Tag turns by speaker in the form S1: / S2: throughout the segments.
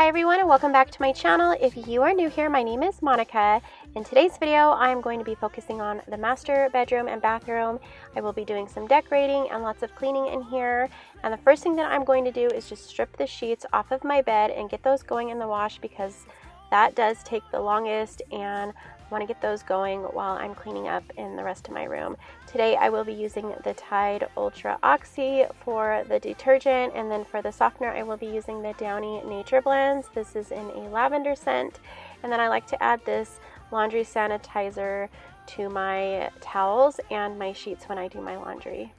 S1: Hi everyone and welcome back to my channel. If you are new here, my name is Monica. In today's video, I'm going to be focusing on the master bedroom and bathroom. I will be doing some decorating and lots of cleaning in here. And the first thing that I'm going to do is just strip the sheets off of my bed and get those going in the wash because that does take the longest, and I want to get those going while I'm cleaning up in the rest of my room. Today I will be using the Tide Ultra Oxy for the detergent, and then for the softener I will be using the Downy Nature Blends. This is in a lavender scent, and then I like to add this laundry sanitizer to my towels and my sheets when I do my laundry.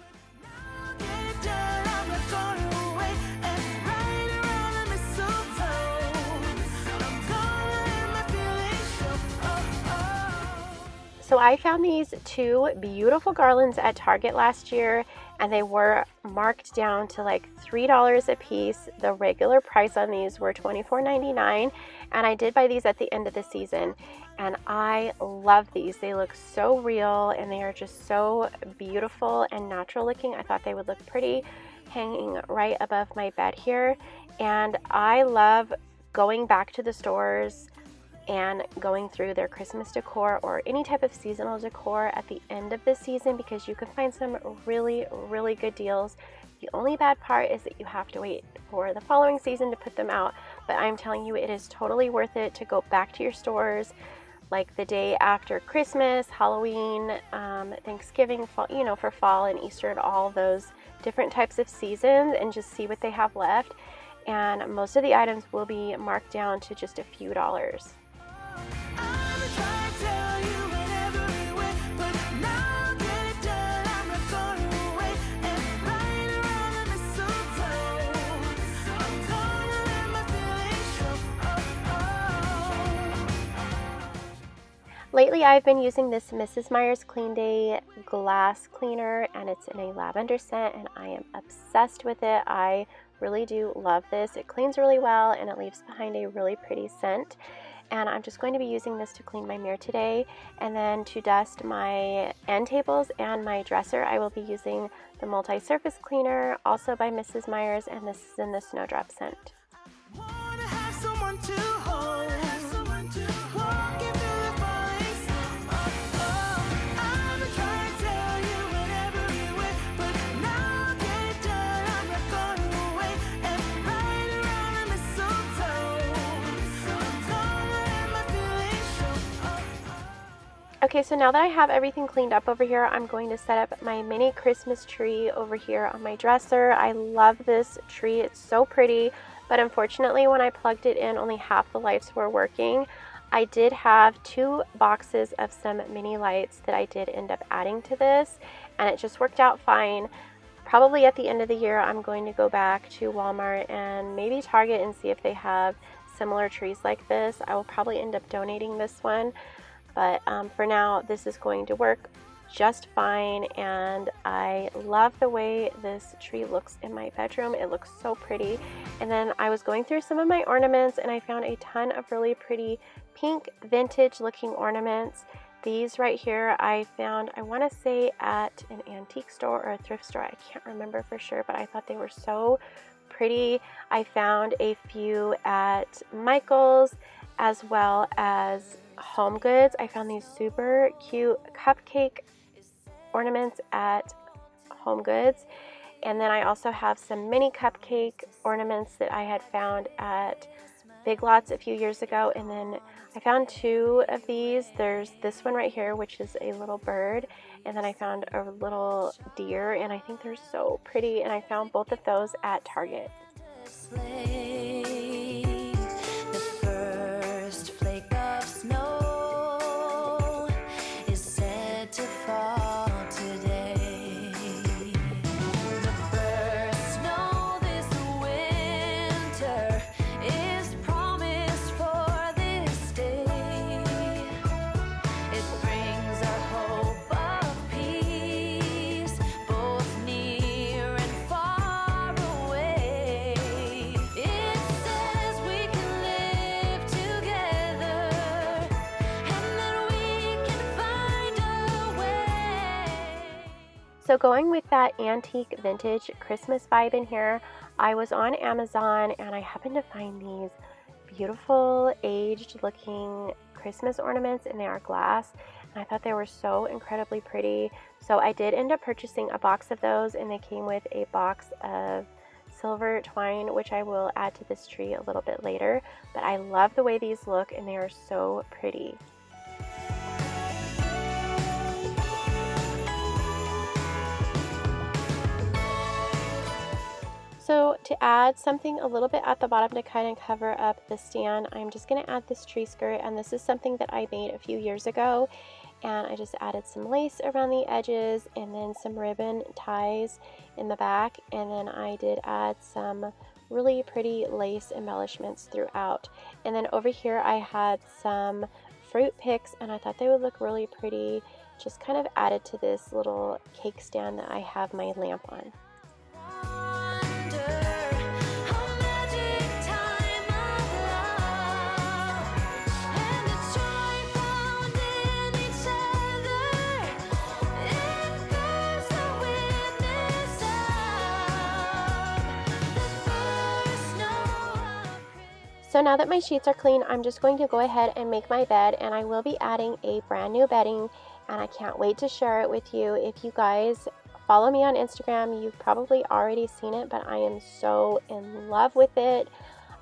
S1: So I found these two beautiful garlands at Target last year, and they were marked down to like $3 a piece. The regular price on these were $24.99, and I did buy these at the end of the season, and I love these. They look so real and they are just so beautiful and natural looking. I thought they would look pretty hanging right above my bed here, and I love going back to the stores and going through their Christmas decor or any type of seasonal decor at the end of the season because you can find some really good deals. The only bad part is that you have to wait for the following season to put them out, but I'm telling you, it is totally worth it to go back to your stores like the day after Christmas, Halloween, Thanksgiving, fall, for fall and Easter and all those different types of seasons, and just see what they have left. And most of the items will be marked down to just a few dollars. Lately, I've been using this Mrs. Meyer's Clean Day glass cleaner, and it's in a lavender scent, and I am obsessed with it. I really do love this. It cleans really well, and it leaves behind a really pretty scent. And I'm just going to be using this to clean my mirror today, and then to dust my end tables and my dresser, I will be using the multi-surface cleaner, also by Mrs. Meyer's, and this is in the Snowdrop scent. Okay, so now that I have everything cleaned up over here, I'm going to set up my mini Christmas tree over here on my dresser. I love this tree. It's so pretty, but unfortunately when I plugged it in, only half the lights were working. I did have 2 boxes of some mini lights that I did end up adding to this, and it just worked out fine. Probably at the end of the year, I'm going to go back to Walmart and maybe Target and see if they have similar trees like this. I will probably end up donating this one. But for now, this is going to work just fine, and I love the way this tree looks in my bedroom. It looks so pretty. And then I was going through some of my ornaments, and I found a ton of really pretty pink vintage looking ornaments. These right here I found, I want to say at an antique store or a thrift store. I can't remember for sure, but I thought they were so pretty. I found a few at Michael's as well as Home Goods. I found these super cute cupcake ornaments at Home Goods, and then I also have some mini cupcake ornaments that I had found at Big Lots a few years ago, and then I found 2 of these. There's this one right here, which is a little bird, and then I found a little deer, and I think they're so pretty, and I found both of those at Target. So going with that antique vintage Christmas vibe in here, I was on Amazon and I happened to find these beautiful aged looking Christmas ornaments, and they are glass, and I thought they were so incredibly pretty. So I did end up purchasing a box of those, and they came with a box of silver twine, which I will add to this tree a little bit later. But I love the way these look, and they are so pretty. So to add something a little bit at the bottom to kind of cover up the stand, I'm just going to add this tree skirt, and this is something that I made a few years ago, and I just added some lace around the edges and then some ribbon ties in the back, and then I did add some really pretty lace embellishments throughout. And then over here I had some fruit picks, and I thought they would look really pretty, just kind of added to this little cake stand that I have my lamp on. So now that my sheets are clean, I'm just going to go ahead and make my bed, and I will be adding a brand new bedding, and I can't wait to share it with you. If you guys follow me on Instagram, you've probably already seen it, but I am so in love with it.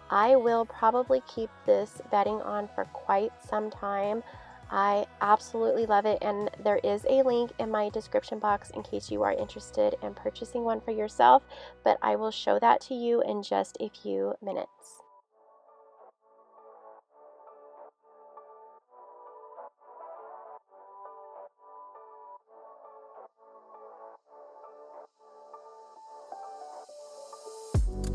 S1: I will probably keep this bedding on for quite some time. I absolutely love it, and there is a link in my description box in case you are interested in purchasing one for yourself, but I will show that to you in just a few minutes.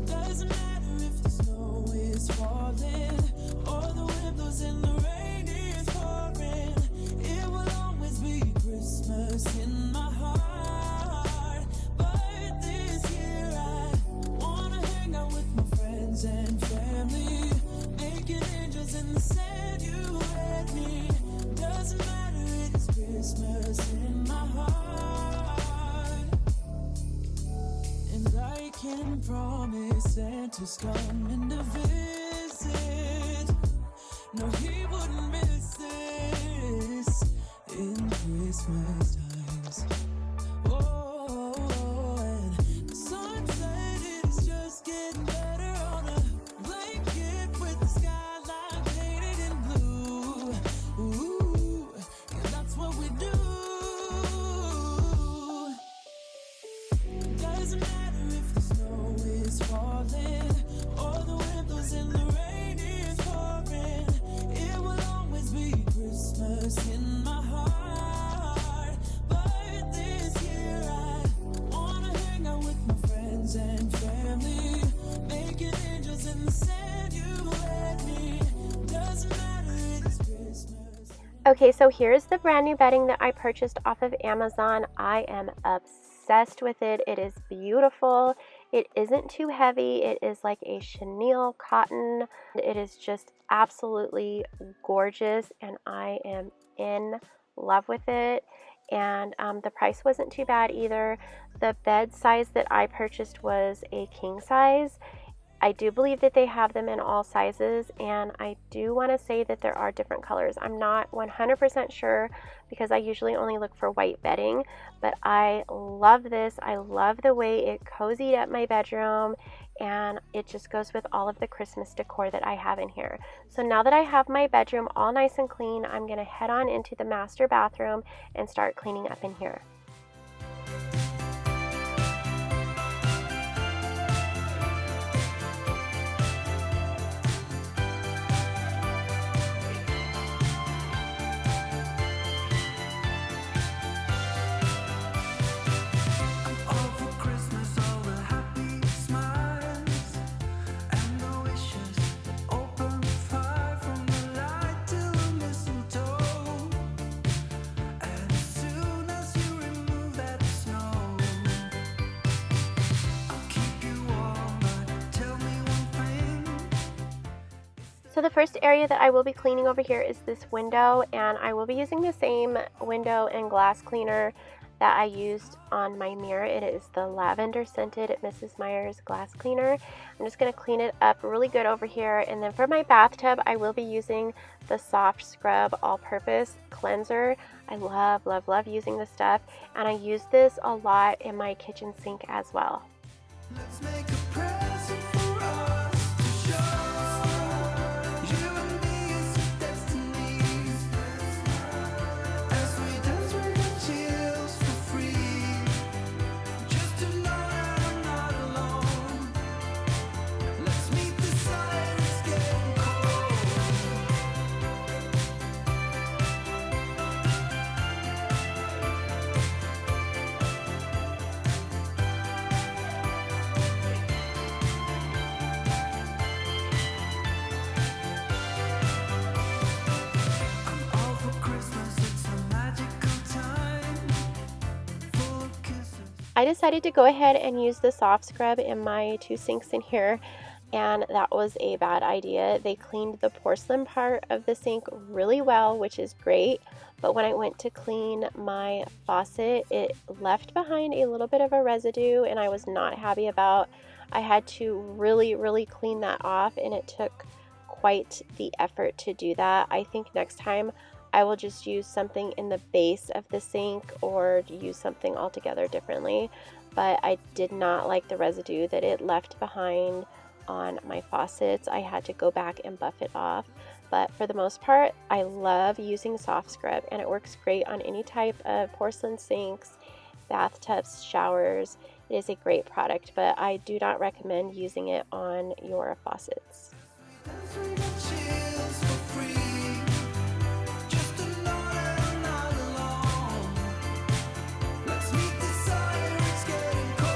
S2: Doesn't matter if the snow is falling or the wind blows and the rain is pouring. It will always be Christmas in my heart. But this year I wanna hang out with my friends and family, making angels in the sand, you and me. Doesn't matter, it's Christmas in my heart. And I can promise Santa's coming to visit. No, he wouldn't miss this in Christmas times. Oh, and the sunset is just getting better on a blanket with the skyline painted in blue. Ooh, and that's what we do. Doesn't matter if the snow is falling or the wind blows and the rain is pouring. It will always be Christmas in my heart. But this year I wanna hang out with my friends and family, making angels in the sand, you and me. Doesn't matter, it's Christmas.
S1: Okay, so here's the brand new bedding that I purchased off of Amazon. I am obsessed with it. It is beautiful. It isn't too heavy. It is like a chenille cotton. It is just absolutely gorgeous, and I am in love with it. And the price wasn't too bad either. The bed size that I purchased was a king size. I do believe that they have them in all sizes, and I do want to say that there are different colors. I'm not 100% sure because I usually only look for white bedding, but I love this. I love the way it cozied up my bedroom, and it just goes with all of the Christmas decor that I have in here. So now that I have my bedroom all nice and clean, I'm going to head on into the master bathroom and start cleaning up in here. So the first area that I will be cleaning over here is this window, and I will be using the same window and glass cleaner that I used on my mirror. It is the lavender scented Mrs. Meyer's glass cleaner. I'm just going to clean it up really good over here. And then for my bathtub, I will be using the Soft Scrub All-Purpose Cleanser. I love, love, love using this stuff, and I use this a lot in my kitchen sink as well.
S2: Let's make a present for us to show you and me it's destiny. As we dance we got chills for free. Just to know that I'm not alone. Let's meet the sun, it's getting cold. All for Christmas, it's a magical time. Full of kisses.
S1: I decided to go ahead and use the soft scrub in my two sinks in here, and that was a bad idea. They cleaned the porcelain part of the sink really well, which is great, but when I went to clean my faucet, it left behind a little bit of a residue, and I was not happy about. I had to really clean that off, and it took quite the effort to do that. I think next time I will just use something in the base of the sink or use something altogether differently, but I did not like the residue that it left behind on my faucets. I had to go back and buff it off, but for the most part, I love using soft scrub, and it works great on any type of porcelain sinks, bathtubs, showers. It is a great product, but I do not recommend using it on your faucets.
S2: Dance we got chills for free. Just to know that I'm not alone. Let's meet the sun, it's getting cold.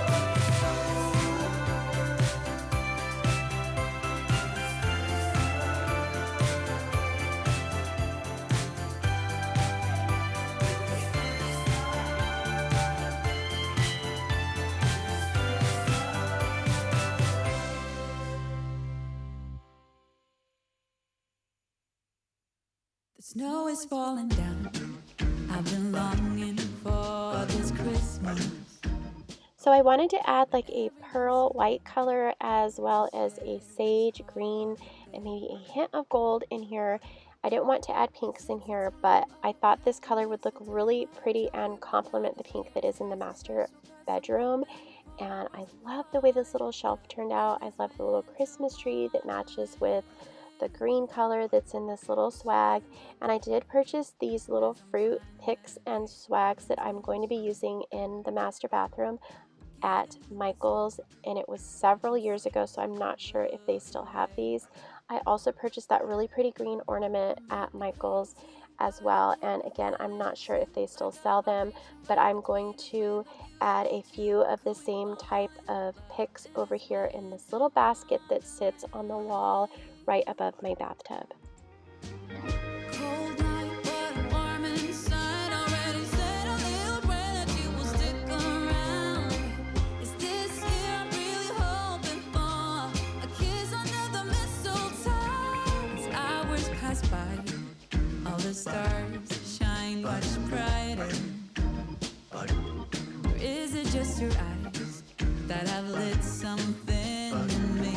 S2: The snow is falling down. I've been longing for this Christmas.
S1: So I wanted to add like a pearl white color as well as a sage green and maybe a hint of gold in here. I didn't want to add pinks in here, but I thought this color would look really pretty and complement the pink that is in the master bedroom. And I love the way this little shelf turned out. I love the little Christmas tree that matches with the green color that's in this little swag. And I did purchase these little fruit picks and swags that I'm going to be using in the master bathroom at Michael's, and it was several years ago, so I'm not sure if they still have these. I also purchased that really pretty green ornament at Michael's as well, and again, I'm not sure if they still sell them, but I'm going to add a few of the same type of picks over here in this little basket that sits on the wall right above my bathtub.
S2: Cold night, but warm inside. Already said a little prayer that you will stick around. Is this year I'm really hoping for a kiss under the mistletoe? As hours pass by, all the stars shine much brighter. Or is it just your eyes that have lit something in me?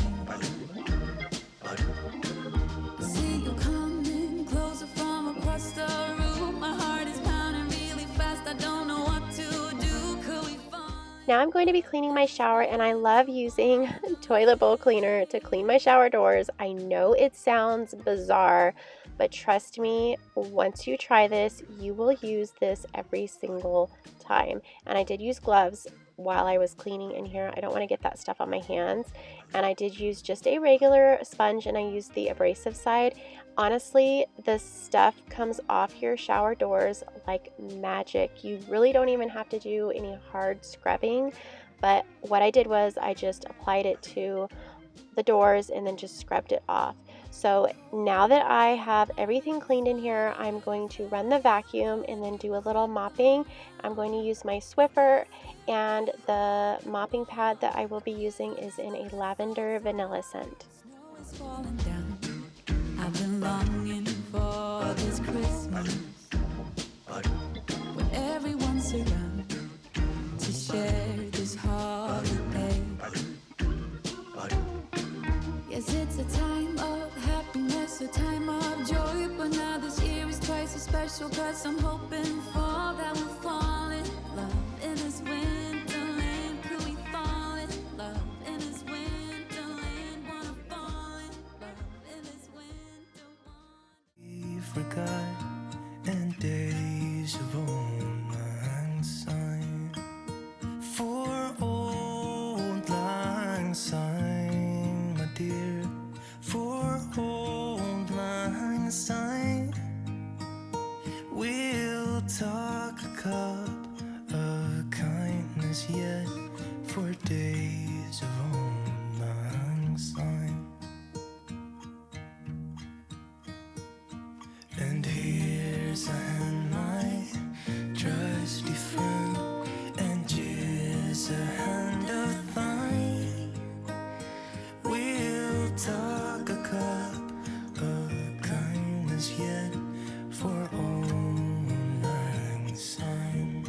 S2: See you coming closer from across the room. My heart is pounding really fast. I don't know what to do. Could we find?
S1: Now I'm going to be cleaning my shower, and I love using toilet bowl cleaner to clean my shower doors. I know it sounds bizarre, but trust me, once you try this, you will use this every single time. And I did use gloves while I was cleaning in here. I don't want to get that stuff on my hands. And I did use just a regular sponge, and I used the abrasive side. Honestly, the stuff comes off your shower doors like magic. You really don't even have to do any hard scrubbing. But what I did was I just applied it to the doors and then just scrubbed it off. So now that I have everything cleaned in here, I'm going to run the vacuum and then do a little mopping. I'm going to use my Swiffer, and the mopping pad that I will be using is in a lavender vanilla scent.
S2: Snow is falling down. I've been longing for this Christmas. When everyone's around, I'm hoping for that we'll fall in love in this winterland. Could we fall in love in this winterland? Wanna fall in love in this winter wonderland.
S3: We forgot and days of old lang syne, for old lang syne, my dear, for old lang syne. We'll talk a cup of kindness yet, for days of old lang syne. And here's a hand, my trusty friend, and here's a hand of thine. We'll talk a cup of kindness yet, for old lang syne,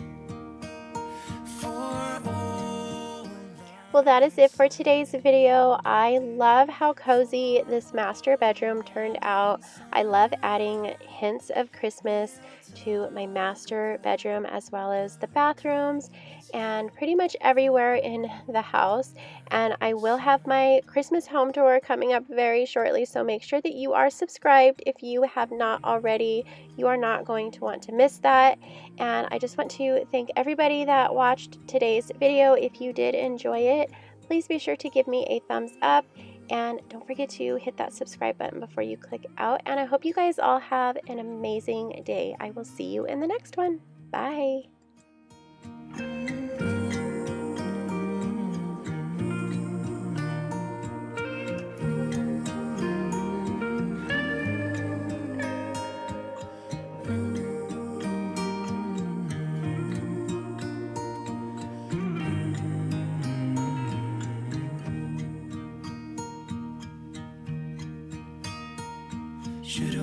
S3: for old.
S1: Well, that is it for today's video. I love how cozy this master bedroom turned out. I love adding hints of Christmas to my master bedroom as well as the bathrooms and pretty much everywhere in the house. And I will have my Christmas home tour coming up very shortly, so make sure that you are subscribed if you have not already. You are not going to want to miss that. And I just want to thank everybody that watched today's video. If you did enjoy it, please be sure to give me a thumbs up, and don't forget to hit that subscribe button before you click out. And I hope you guys all have an amazing day. I will see you in the next one. Bye.
S3: Should